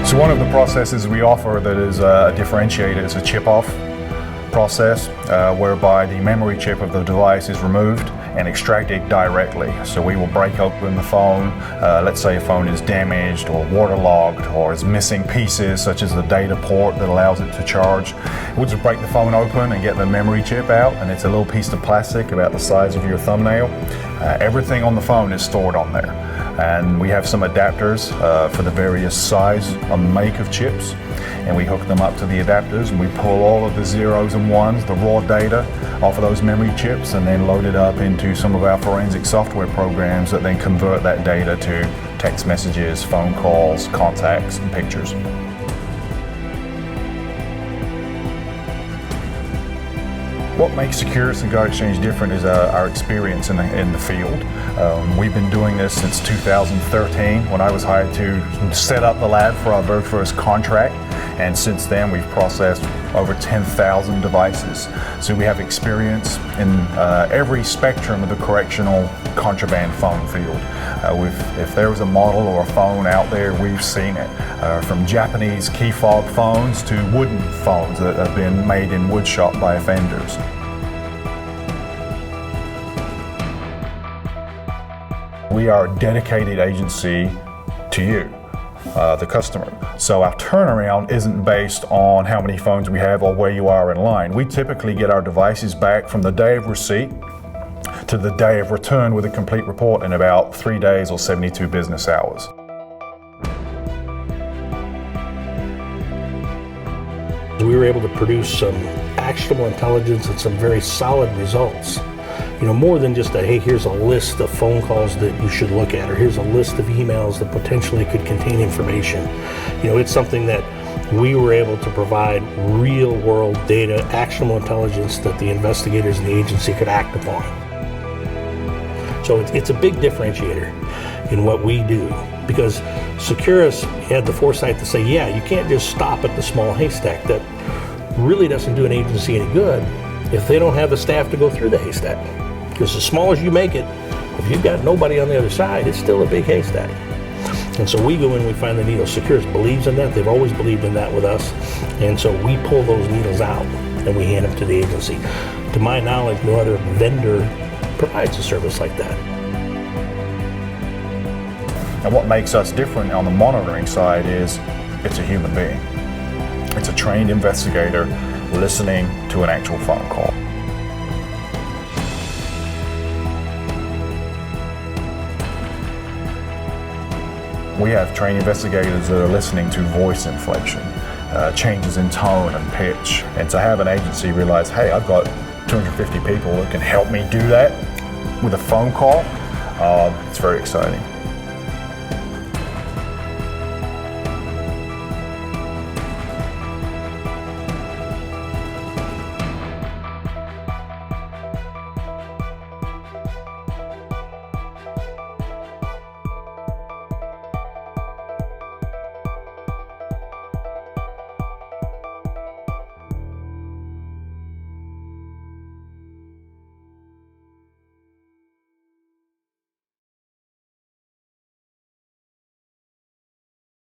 So one of the processes we offer that is differentiated is a chip-off process, whereby the memory chip of the device is removed and extracted directly. So we will break open the phone. Let's say a phone is damaged or waterlogged or is missing pieces such as the data port that allows it to charge. We'll just break the phone open and get the memory chip out, and it's a little piece of plastic about the size of your thumbnail. Everything on the phone is stored on there. And we have some adapters for the various size and make of chips, and we hook them up to the adapters, and we pull all of the zeros and ones, the raw data, off of those memory chips, and then load it up into some of our forensic software programs that then convert that data to text messages, phone calls, contacts, and pictures. What makes Securus and Guard Exchange different is our experience in the field. We've been doing this since 2013 when I was hired to set up the lab for our very first contract, and since then we've processed over 10,000 devices. So we have experience in every spectrum of the correctional contraband phone field. If there was a model or a phone out there, we've seen it. From Japanese key fob phones to wooden phones that have been made in wood shop by offenders. We are a dedicated agency to you, the customer. So our turnaround isn't based on how many phones we have or where you are in line. We typically get our devices back from the day of receipt to the day of return with a complete report in about 3 days or 72 business hours. We were able to produce some actionable intelligence and some very solid results. You know, more than just a, hey, here's a list of phone calls that you should look at, or here's a list of emails that potentially could contain information. You know, it's something that we were able to provide real world data, actionable intelligence that the investigators and the agency could act upon. So it's a big differentiator in what we do, because Securus had the foresight to say, yeah, you can't just stop at the small haystack. That really doesn't do an agency any good if they don't have the staff to go through the haystack. Because as small as you make it, if you've got nobody on the other side, it's still a big haystack. And so we go in, we find the needle. Securus believes in that. They've always believed in that with us. And so we pull those needles out and we hand them to the agency. To my knowledge, no other vendor provides a service like that. And what makes us different on the monitoring side is it's a human being. It's a trained investigator listening to an actual phone call. We have trained investigators that are listening to voice inflection, changes in tone and pitch. And to have an agency realize, hey, I've got 250 people that can help me do that with a phone call, it's very exciting.